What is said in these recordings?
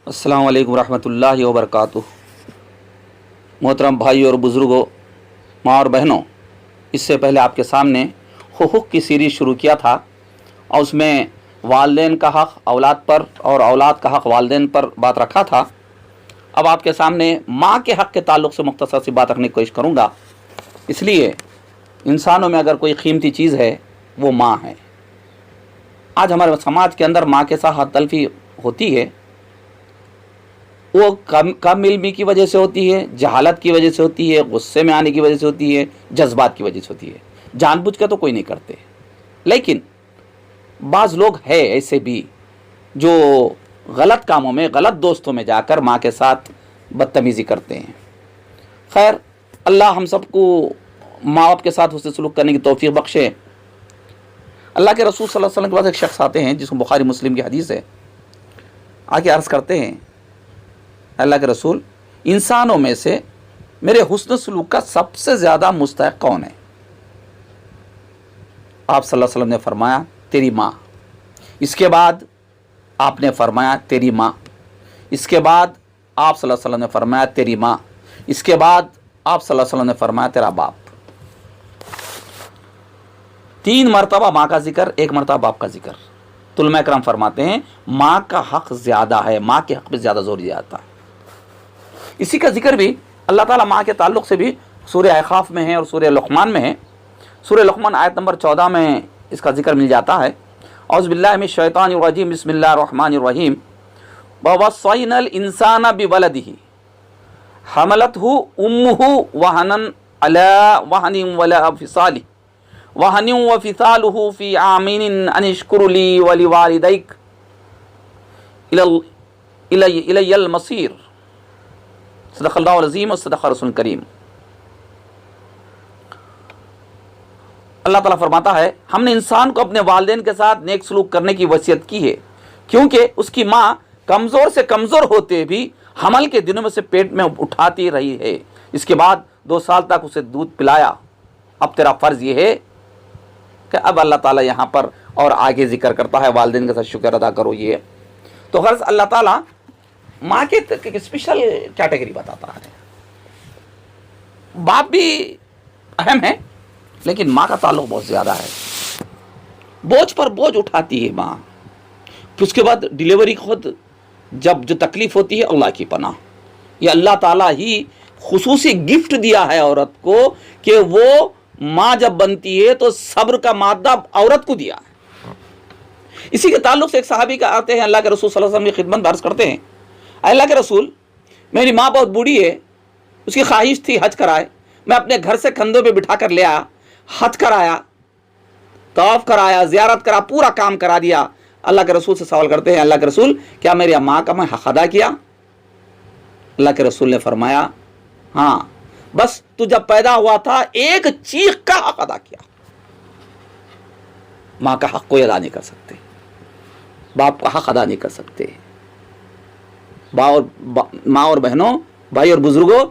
अस्सलाम वालेकुम रहमतुल्लाहि व बरकातुहू। मोहतरम भाई और बुज़ुर्गों, माँ और बहनों, इससे पहले आपके सामने हुकूक़ की सीरीज़ शुरू किया था और उसमें वालिदैन का हक़ औलाद पर और औलाद का हक़ वालिदैन पर बात रखा था। अब आपके सामने माँ के हक़ के ताल्लुक़ से मुख्तसर सी बात रखने की कोशिश करूँगा। इसलिए इंसानों में अगर कोई कीमती चीज़ है वो माँ है। आज हमारे समाज के अंदर माँ के साथ तलफी होती है, वो कम इल्मी की वजह से होती है, जहालत की वजह से होती है, गुस्से में आने की वजह से होती है, जज्बात की वजह से होती है। जानबूझ के तो कोई नहीं करते, लेकिन बाज़ लोग हैं ऐसे भी जो गलत कामों में, गलत दोस्तों में जाकर माँ के साथ बदतमीज़ी करते हैं। खैर, अल्लाह हम सबको माँ बाप के साथ उससे सलूक करने की तौफीक बख्शे। अल्लाह के रसूल सल्लल्लाहु अलैहि वसल्लम के पास एक शख्स आते हैं जिसको बुखारी मुस्लिम की हदीस है। आके अर्ज़ करते हैं, अल्लाह के रसूल, इंसानों में से मेरे हुस्न सलूक का सबसे ज़्यादा मुस्तहक़ कौन है? आप सल्लल्लाहु अलैहि वसल्लम ने फरमाया, तेरी माँ। इसके बाद आपने फरमाया, तेरी माँ। इसके बाद आप सल्लल्लाहु अलैहि वसल्लम ने फरमाया, तेरी माँ। इसके बाद आप सल्लल्लाहु अलैहि वसल्लम ने फरमाया, तेरा बाप। 3 मरतबा माँ का जिक्र, 1 मरतबा बाप का जिक्र। उलमा इकराम फरमाते हैं माँ का हक़ ज़्यादा है, माँ के हक़ पे ज़्यादा जोर दिया जाता है। इसी का जिक्र भी अल्लाह ताला माँ के ताल्लुक़ से भी सूरह अहक़ाफ़ में है और सूरह लुक़मान में है। सूरह लुक़मान आयत नंबर 14 में इसका जिक्र मिल जाता है। औज़ु बिल्लाहि मिनश शैतानिर रजीम, बिस्मिल्लाहिर रहमानिर रहीम। ववस्सैनल इंसाना बिवलदिही हमलतहु उम्मुहु वहनन अला वहनिन वला फिसालिही वहनिन व फिसालुहु फी आमिन अनिश्कुर ली व लिवालिदैक इलैयल मसीर। सदक़ल्लाहुल अज़ीम व सदक़ रसूलुल करीम। अल्लाह ताला फरमाता है, हमने इंसान को अपने वालिदैन के साथ नेक सलूक करने की वसीयत की है, क्योंकि उसकी माँ कमज़ोर से कमज़ोर होते भी हमल के दिनों में से पेट में उठाती रही है। इसके बाद 2 साल तक उसे दूध पिलाया। अब तेरा फ़र्ज़ ये है कि अब अल्लाह ताला यहाँ पर और आगे जिक्र करता है वालिदैन के साथ शुक्र अदा करो। ये तो गर्ज़ अल्लाह ताला माँ के एक स्पेशल कैटेगरी बताता है। बाप भी अहम है, लेकिन माँ का ताल्लुक बहुत ज़्यादा है। बोझ पर बोझ उठाती है माँ। फिर उसके बाद डिलीवरी खुद जब जो तकलीफ़ होती है, अल्लाह की पनाह, ये अल्लाह ताला ही खुसूसी गिफ्ट दिया है औरत को कि वो माँ जब बनती है तो सब्र का मादा औरत को दिया है। इसी के ताल्लुक से एक सहाबी का आते हैं, अल्लाह के रसूल सल्लल्लाहु अलैहि वसल्लम की खिदमत अर्ज़ करते हैं, अल्लाह के रसूल, मेरी माँ बहुत बूढ़ी है, उसकी ख्वाहिश थी हज कराए। मैं अपने घर से कंधों पे बिठा कर ले आया, हज कराया, तवाफ़ कराया, ज़ियारत करा, पूरा काम करा दिया। अल्लाह के रसूल से सवाल करते हैं, अल्लाह के रसूल, क्या मेरी माँ का मैं हक़ अदा किया? अल्लाह के रसूल ने फरमाया, हाँ, बस तू जब पैदा हुआ था एक चीख का हक़ अदा किया। माँ का हक़ कोई अदा नहीं कर सकते, बाप का हक़ अदा नहीं कर सकते। माँ और बहनों, भाई और बुजुर्गों,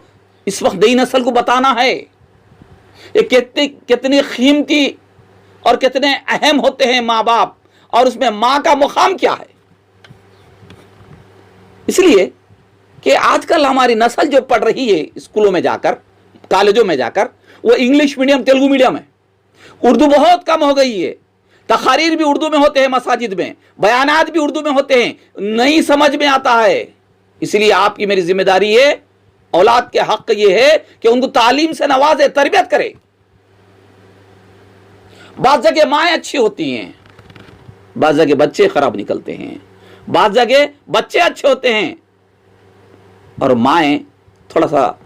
इस वक्त नई नस्ल को बताना है ये कितनी कीमती और कितने अहम होते हैं माँ बाप, और उसमें माँ का मुकाम क्या है। इसलिए कि आजकल हमारी नस्ल जो पढ़ रही है स्कूलों में जाकर, कॉलेजों में जाकर, वो इंग्लिश मीडियम, तेलुगु मीडियम है। उर्दू बहुत कम हो गई है। तक़रीर भी उर्दू में होते हैं, मसाजिद में बयानात भी उर्दू में होते हैं, नहीं समझ में आता है। इसलिए आपकी मेरी जिम्मेदारी है, औलाद के हक़ ये है कि उनको तालीम से नवाजे, तरबियत करे। बाज़ जगह माएँ अच्छी होती हैं, बाज़ जगह बच्चे ख़राब निकलते हैं, बाज़ जगह बच्चे अच्छे होते हैं और माएँ थोड़ा सा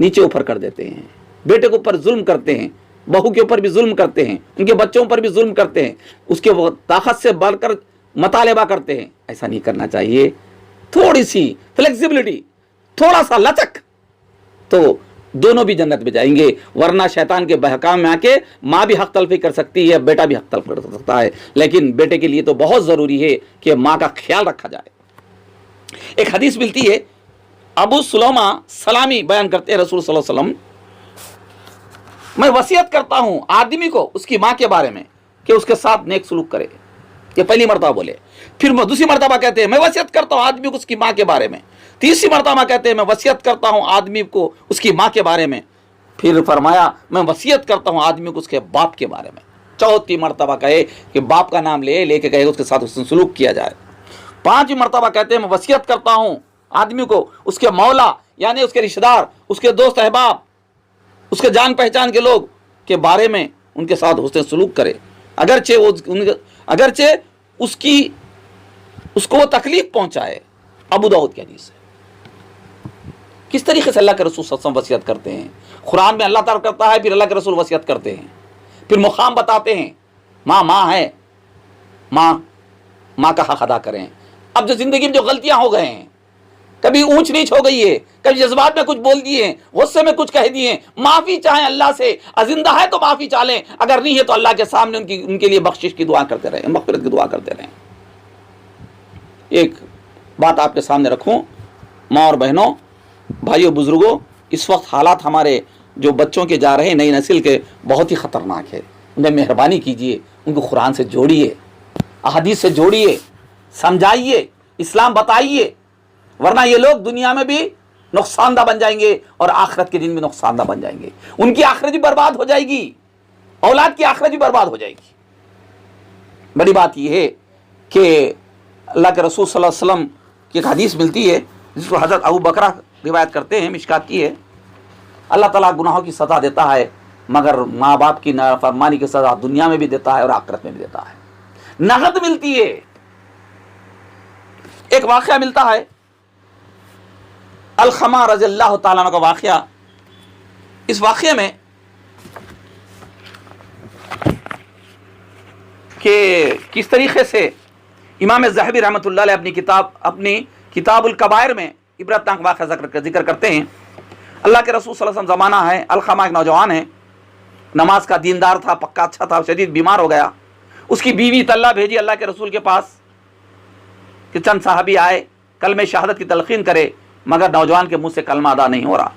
नीचे ऊपर कर देते हैं, बेटे के ऊपर जुल्म करते हैं, बहू के ऊपर भी जुल्म करते हैं, उनके बच्चों पर भी जुल्म करते हैं, उसके वो ताकत से बढ़कर मुतालिबा करते हैं। ऐसा नहीं करना चाहिए। थोड़ी सी फ्लेक्सिबिलिटी, थोड़ा सा लचक, तो दोनों भी जन्नत में जाएंगे। वरना शैतान के बहकाम में आके माँ भी हक़ तलफ़ी कर सकती है, बेटा भी हक़ तलफ़ कर सकता है। लेकिन बेटे के लिए तो बहुत ज़रूरी है कि माँ का ख्याल रखा जाए। एक हदीस मिलती है, अबू सुलैमा सलामी बयान करते हैं, रसूल सल्लल्लाहु अलैहि वसल्लम, मैं वसीयत करता हूँ आदमी को उसकी माँ के बारे में कि उसके साथ नेक सलूक करे। یہ پہلی مرتبہ بولے. پھر دوسری مرتبہ کہتے ہیں میں وصیت کرتا ہوں آدمی کو اس کی ماں کے بارے میں. تیسری مرتبہ کہتے ہیں میں وصیت کرتا ہوں آدمی کو اس کی ماں کے بارے میں. پھر فرمایا میں وصیت کرتا ہوں آدمی کو اس کے باپ کے بارے میں. چوتھی مرتبہ کہے کہ باپ کا نام لے کے کہے اس کے ساتھ حسن سلوک کیا جائے. پانچویں مرتبہ کہتے ہیں میں وصیت کرتا ہوں آدمی کو اس کے مولا یعنی اس کے رشتہ دار, اس کے دوست احباب, اس کے جان پہچان کے لوگ کے بارے میں ان کے ساتھ حسن سلوک کرے, اگرچہ اس کو وہ تکلیف پہنچائے. ابو داؤد کی حدیث ہے. کس طریقے سے اللہ کے رسول صلی اللہ علیہ وسلم وصیت کرتے ہیں. قرآن میں اللہ تعالیٰ کرتا ہے, پھر اللہ کے رسول وصیت کرتے ہیں, پھر مقام بتاتے ہیں. ماں ہے, ماں کا حق ادا کریں. اب جو زندگی میں جو غلطیاں ہو گئے ہیں, کبھی اونچ نیچ ہو گئی ہے, کبھی جذبات میں کچھ بول دیے, غصے میں کچھ کہہ دیے, معافی چاہیں اللہ سے. زندہ ہے تو معافی چاہیں, اگر نہیں ہے تو اللہ کے سامنے ان کے لیے بخشش کی دعا کرتے رہیں, مغفرت کی دعا کرتے رہیں. ایک بات آپ کے سامنے رکھوں, ماں اور بہنوں, بھائیوں, بزرگوں, اس وقت حالات ہمارے جو بچوں کے جا رہے ہیں نئی نسل کے بہت ہی خطرناک ہے. انہیں مہربانی کیجئے, ان کو قرآن سے جوڑیے, احادیث سے جوڑیے, سمجھائیے, اسلام بتائیے, ورنہ یہ لوگ دنیا میں بھی نقصان دہ بن جائیں گے اور آخرت کے دن بھی نقصان دہ بن جائیں گے. ان کی آخرت بھی برباد ہو جائے گی, اولاد کی آخرت بھی برباد ہو جائے گی. بڑی بات یہ ہے کہ اللہ کے رسول صلی اللہ علیہ وسلم کی ایک حدیث ملتی ہے جس کو حضرت ابو بکرہ روایت کرتے ہیں, مشکات کی ہے. اللہ تعالیٰ گناہوں کی سزا دیتا ہے مگر ماں باپ کی نافرمانی کی سزا دنیا میں بھی دیتا ہے اور آخرت میں بھی دیتا ہے, نقد ملتی ہے. ایک واقعہ ملتا ہے الخما رضی اللہ تعالیٰ عنہ کا واقعہ. اس واقعے میں کہ کس طریقے سے امام ذہبی رحمۃ اللہ علیہ اپنی کتاب الکبائر میں عبرتناک واقعہ ذکر کرتے ہیں. اللہ کے رسول صلی اللہ علیہ وسلم زمانہ ہے, الخما ایک نوجوان ہے, نماز کا دیندار تھا, پکا اچھا تھا, شدید بیمار ہو گیا. اس کی بیوی طلحہ بھیجی اللہ کے رسول کے پاس کہ چند صحابی آئے کلمہ شہادت کی تلقین کرے, مگر نوجوان کے منہ سے کلمہ ادا نہیں ہو رہا.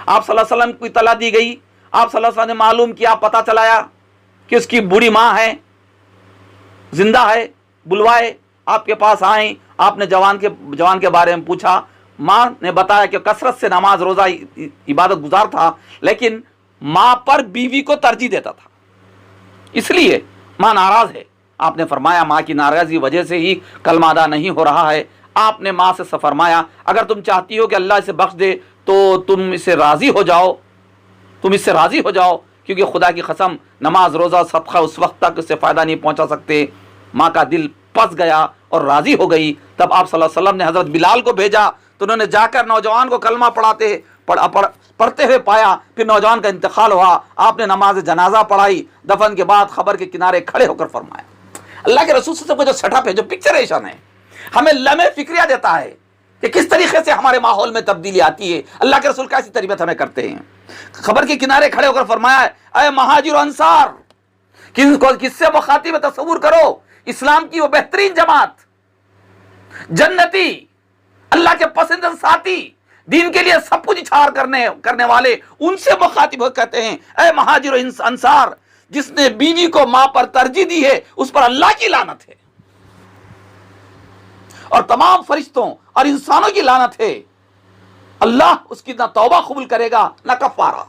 آپ صلی اللہ علیہ وسلم کو اطلاع دی گئی, آپ صلی اللہ علیہ وسلم نے معلوم کیا, پتہ چلایا کہ اس کی بوڑھی ماں ہے, زندہ ہے, بلوائے, آپ کے پاس آئیں. آپ نے جوان کے بارے میں پوچھا. ماں نے بتایا کہ کثرت سے نماز روزہ عبادت گزار تھا, لیکن ماں پر بیوی کو ترجیح دیتا تھا, اس لیے ماں ناراض ہے. آپ نے فرمایا ماں کی ناراضی وجہ سے ہی کلمہ ادا نہیں ہو رہا ہے. آپ نے ماں سے فرمایا اگر تم چاہتی ہو کہ اللہ اسے بخش دے تو تم اس سے راضی ہو جاؤ, کیونکہ خدا کی قسم نماز روزہ صدقہ اس وقت تک اس سے فائدہ نہیں پہنچا سکتے. ماں کا دل پس گیا اور راضی ہو گئی. تب آپ صلی اللہ علیہ وسلم نے حضرت بلال کو بھیجا تو انہوں نے جا کر نوجوان کو کلمہ پڑھتے ہوئے پایا. پھر نوجوان کا انتقال ہوا, آپ نے نماز جنازہ پڑھائی. دفن کے بعد خبر کے کنارے کھڑے ہو کر فرمایا. اللہ کے رسول صلی اللہ علیہ وسلم کا جو سیٹ اپ ہے, جو پکچریشن ہے, ہمیں لمحے فکریہ دیتا ہے کہ کس طریقے سے ہمارے ماحول میں تبدیلی آتی ہے. اللہ کے رسول کیسی تربیت ہمیں کرتے ہیں. خبر کے کنارے کھڑے ہو کر فرمایا اے مہاجر و انصار, کس سے مخاطب تصور کرو, اسلام کی وہ بہترین جماعت, جنتی, اللہ کے پسندیدہ ساتھی, دین کے لیے سب کچھ اچھار کرنے والے, ان سے مخاطب ہو کہتے ہیں اے مہاجر و انصار, جس نے بیوی کو ماں پر ترجیح دی ہے اس پر اللہ کی لعنت ہے اور تمام فرشتوں اور انسانوں کی لعنت ہے. اللہ اس کی نہ توبہ قبول کرے گا نہ کفارہ,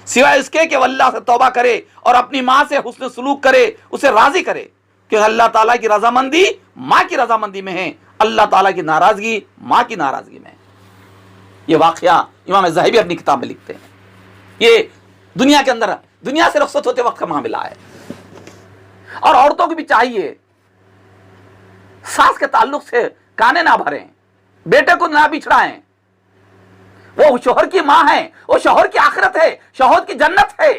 سوائے اس کے کہ وہ اللہ سے توبہ کرے اور اپنی ماں سے حسن سلوک کرے, اسے راضی کرے, کہ اللہ تعالیٰ کی رضامندی ماں کی رضامندی میں ہے, اللہ تعالیٰ کی ناراضگی ماں کی ناراضگی میں ہے. یہ واقعہ امام ذہبی اپنی کتاب میں لکھتے ہیں. یہ دنیا کے اندر دنیا سے رخصت ہوتے وقت کا معاملہ ہے. اور عورتوں کو بھی چاہیے ساس کے تعلق سے کانے نہ بھریں, بیٹے کو نہ بچھڑائیں. وہ شوہر کی ماں ہے, وہ شوہر کی آخرت ہے, شوہر کی جنت ہے.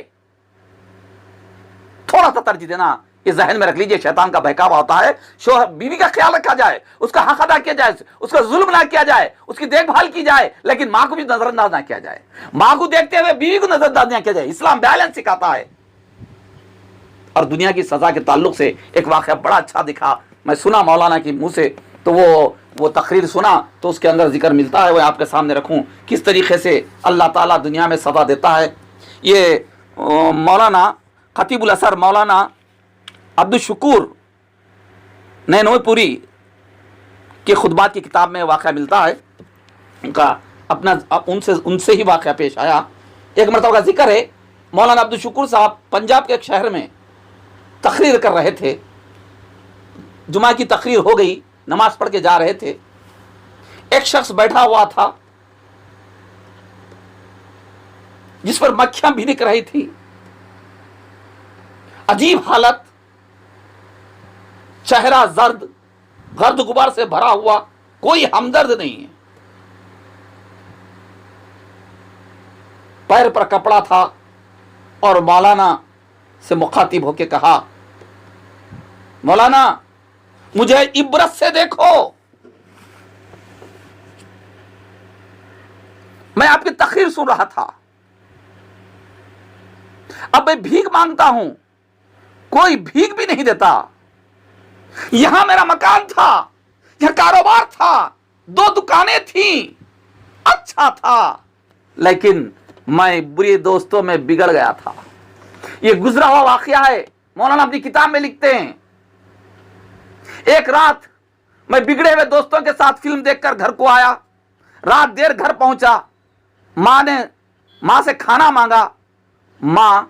تھوڑا سا ترجیح دینا, یہ ذہن میں رکھ لیجئے, شیطان کا بہکاوا ہوتا ہے. شوہر بیوی کا خیال رکھا جائے, اس کا حق ادا کیا جائے, اس کا ظلم نہ کیا جائے, اس کی دیکھ بھال کی جائے, لیکن ماں کو بھی نظر انداز نہ کیا جائے. ماں کو دیکھتے ہوئے بیوی کو نظر انداز نہ کیا جائے. اسلام بیلنس سکھاتا ہے. اور دنیا کی سزا کے تعلق سے ایک واقعہ بڑا اچھا دکھا, میں سنا مولانا کی منہ سے, تو وہ تقریر سنا تو اس کے اندر ذکر ملتا ہے, وہ آپ کے سامنے رکھوں کس طریقے سے اللہ تعالیٰ دنیا میں سزا دیتا ہے. یہ مولانا خطیب الاثر مولانا عبد الشکور नैनोपुरी के खुतबात की किताब में वाक़या मिलता है, उनका अपना उनसे ही वाक़या पेश आया। एक मरतबा का जिक्र है, मौलाना अब्दुल शुक्र साहब पंजाब के एक शहर में तकरीर कर रहे थे। जुमा की तकरीर हो गई, नमाज पढ़ के जा रहे थे। एक शख्स बैठा हुआ था जिस पर मक्खियां भिनक रही थी, अजीब हालत, चेहरा जर्द, गर्द गुबार से भरा हुआ, कोई हमदर्द नहीं है। पैर पर कपड़ा था और मौलाना से मुखातिब होके कहा, मौलाना मुझे इब्रत से देखो, मैं आपकी तकरीर सुन रहा था, अब मैं भीख मांगता हूं, कोई भीख भी नहीं देता। यहां मेरा मकान था, यहां कारोबार था, 2 दुकानें थी, अच्छा था, लेकिन मैं बुरे दोस्तों में बिगड़ गया था। यह गुजरा हुआ वाकया है, मौलाना अपनी किताब में लिखते हैं। एक रात मैं बिगड़े हुए दोस्तों के साथ फिल्म देखकर घर को आया। रात देर घर पहुंचा, मां से खाना मांगा। मां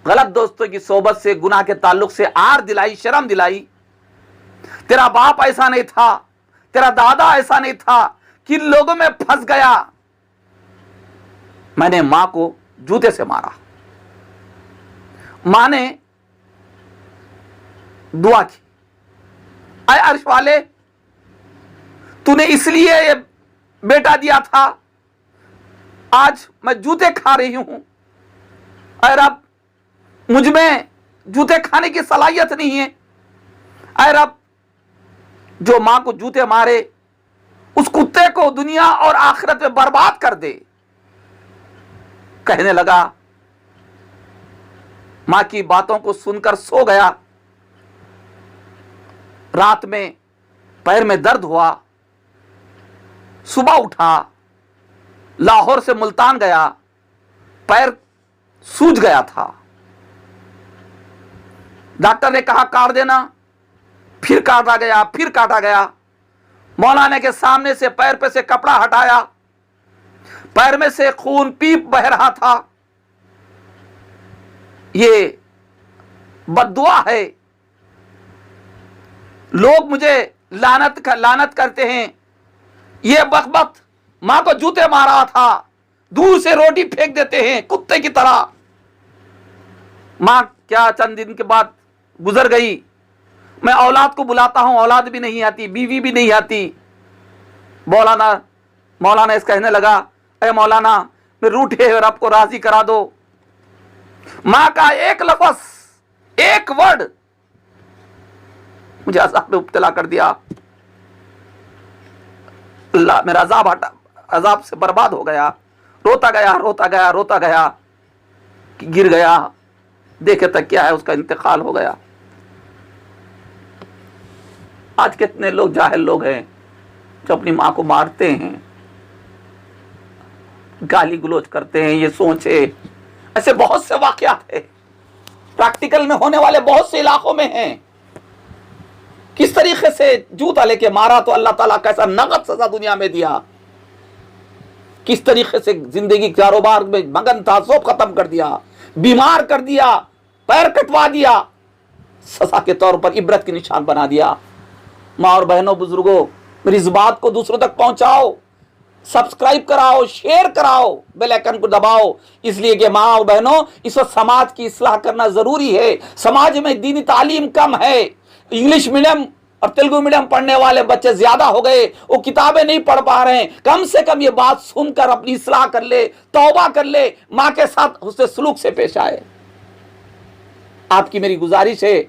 गलत दोस्तों की सोबत से, गुनाह के ताल्लुक से आर दिलाई, शर्म दिलाई। तेरा बाप ऐसा नहीं था, तेरा दादा ऐसा नहीं था, किन लोगों में फंस गया। मैंने मां को जूते से मारा। मां ने दुआ की, आए अर्श वाले, तूने इसलिए ये बेटा दिया था, आज मैं जूते खा रही हूं। अरे रब, मुझ में जूते खाने की सलाहियत नहीं है। अरे रब, जो मां को जूते मारे उस कुत्ते को दुनिया और आखिरत में बर्बाद कर दे। कहने लगा, मां की बातों को सुनकर सो गया। रात में पैर में दर्द हुआ, सुबह उठा, लाहौर से मुल्तान गया, पैर सूज गया था। डॉक्टर ने कहा काट देना, फिर काटा गया, फिर काटा गया। मौलाना के सामने से पैर पे से कपड़ा हटाया, पैर में से खून पीप बह रहा था। ये बद्दुआ है, लोग मुझे लानत करते हैं। ये बख्बख्त मां को जूते मारा था, दूर से रोटी फेंक देते हैं कुत्ते की तरह। मां क्या चंद दिन के बाद गुजर गई। मैं औलाद को बुलाता हूं, औलाद भी नहीं आती, बीवी भी नहीं आती। मौलाना इस कहने लगा, अरे मौलाना, मैं रूठे और आपको राजी करा दो। मां का एक लफ्ज, एक वर्ड मुझे अजाब में मुब्तला कर दिया। अल्लाह, मेरा अजाब से बर्बाद हो गया। रोता गया, रोता गया, रोता गया, गिर गया। देखे तक क्या है, उसका इंतकाल हो गया। आज कितने लोग जाहिल लोग हैं जो अपनी मां को मारते हैं, गाली गलौज करते हैं। ये सोचे, ऐसे बहुत से वाकयात है, प्रैक्टिकल में होने वाले बहुत से इलाकों में हैं। किस तरीके से जूता लेके मारा तो अल्लाह ताला कैसा नगद सजा दुनिया में दिया। किस तरीके से जिंदगी कारोबार में मगन था, सब खत्म कर दिया, बीमार कर दिया, पैर कटवा दिया, सजा के तौर पर इबरत की निशान बना दिया। माँ और बहनों, बुजुर्गों, मेरी इस बात को दूसरों तक पहुंचाओ, सब्सक्राइब कराओ, शेयर कराओ, बेल आइकन को दबाओ, इसलिए कि माँ और बहनों, इस वक्त समाज की इस्लाह करना जरूरी है। समाज में दीनी तालीम कम है, इंग्लिश मीडियम और तेलुगु मीडियम पढ़ने वाले बच्चे ज्यादा हो गए, वो किताबें नहीं पढ़ पा रहे हैं। कम से कम ये बात सुनकर अपनी इस्लाह कर ले, तौबा कर ले, माँ के साथ उससे सलूक से पेश आए। आपकी मेरी गुजारिश है,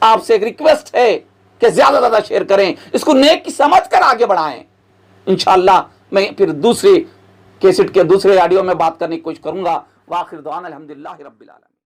आपसे एक रिक्वेस्ट है कि ज्यादा से ज्यादा शेयर करें, इसको नेक की समझ कर आगे बढ़ाएं। इंशाअल्लाह मैं फिर दूसरे कैसेट के दूसरे ऑडियो में बात करने की कोशिश करूंगा। वाखिर दुआन अल्हम्दुलिल्लाहि रब्बिल आलमीन।